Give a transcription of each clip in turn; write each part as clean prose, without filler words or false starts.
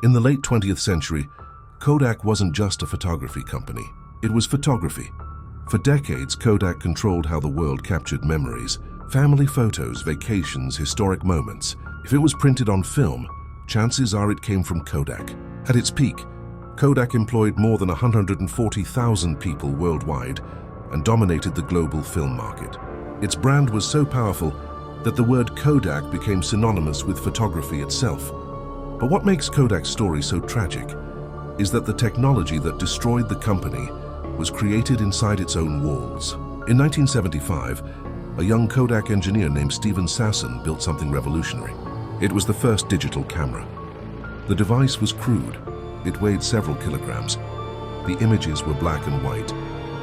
In the late 20th century, Kodak wasn't just a photography company. It was photography. For decades, Kodak controlled how the world captured memories, family photos, vacations, historic moments. If it was printed on film, chances are it came from Kodak. At its peak, Kodak employed more than 140,000 people worldwide and dominated the global film market. Its brand was so powerful that the word Kodak became synonymous with photography itself. But what makes Kodak's story so tragic is that the technology that destroyed the company was created inside its own walls. In 1975, a young Kodak engineer named Steven Sasson built something revolutionary. It was the first digital camera. The device was crude. It weighed several kilograms. The images were black and white,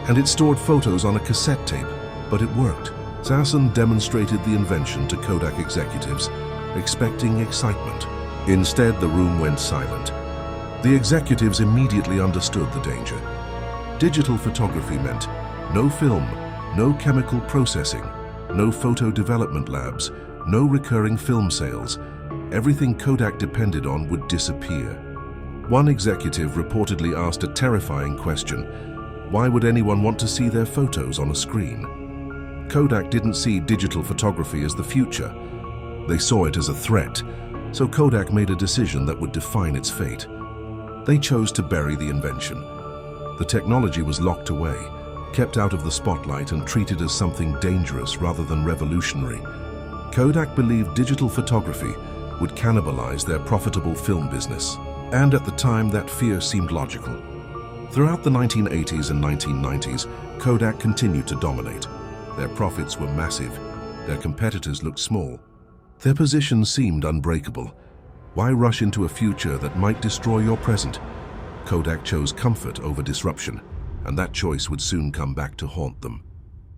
and it stored photos on a cassette tape, but it worked. Sasson demonstrated the invention to Kodak executives, expecting excitement. Instead, the room went silent. The executives immediately understood the danger. Digital photography meant no film, no chemical processing, no photo development labs, no recurring film sales. Everything Kodak depended on would disappear. One executive reportedly asked a terrifying question: why would anyone want to see their photos on a screen? Kodak didn't see digital photography as the future. They saw it as a threat, so Kodak made a decision that would define its fate. They chose to bury the invention. The technology was locked away, kept out of the spotlight and treated as something dangerous rather than revolutionary. Kodak believed digital photography would cannibalize their profitable film business. And at the time, that fear seemed logical. Throughout the 1980s and 1990s, Kodak continued to dominate. Their profits were massive. Their competitors looked small. Their position seemed unbreakable. Why rush into a future that might destroy your present? Kodak chose comfort over disruption, and that choice would soon come back to haunt them.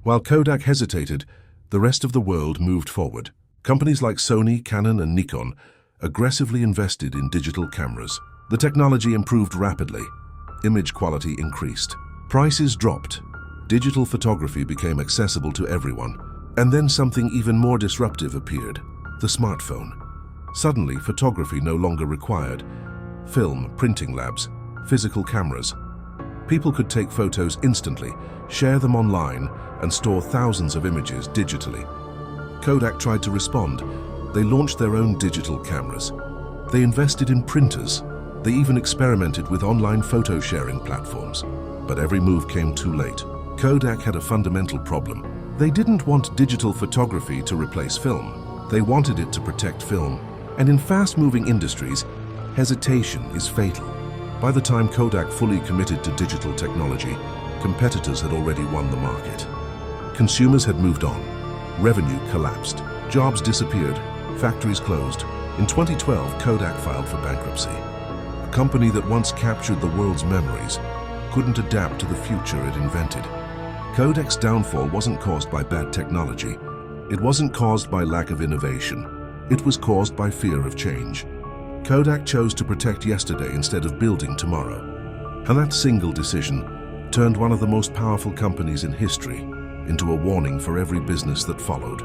While Kodak hesitated, the rest of the world moved forward. Companies like Sony, Canon, and Nikon aggressively invested in digital cameras. The technology improved rapidly. Image quality increased. Prices dropped. Digital photography became accessible to everyone. And then something even more disruptive appeared: the smartphone. Suddenly, photography no longer required film, printing labs, physical cameras. People could take photos instantly, share them online, and store thousands of images digitally. Kodak tried to respond. They launched their own digital cameras. They invested in printers. They even experimented with online photo sharing platforms. But every move came too late. Kodak had a fundamental problem. They didn't want digital photography to replace film. They wanted it to protect film. And in fast-moving industries, hesitation is fatal. By the time Kodak fully committed to digital technology, competitors had already won the market. Consumers had moved on. Revenue collapsed. Jobs disappeared. Factories closed. In 2012, Kodak filed for bankruptcy. A company that once captured the world's memories couldn't adapt to the future it invented. Kodak's downfall wasn't caused by bad technology. It wasn't caused by lack of innovation. It was caused by fear of change. Kodak chose to protect yesterday instead of building tomorrow. And that single decision turned one of the most powerful companies in history into a warning for every business that followed.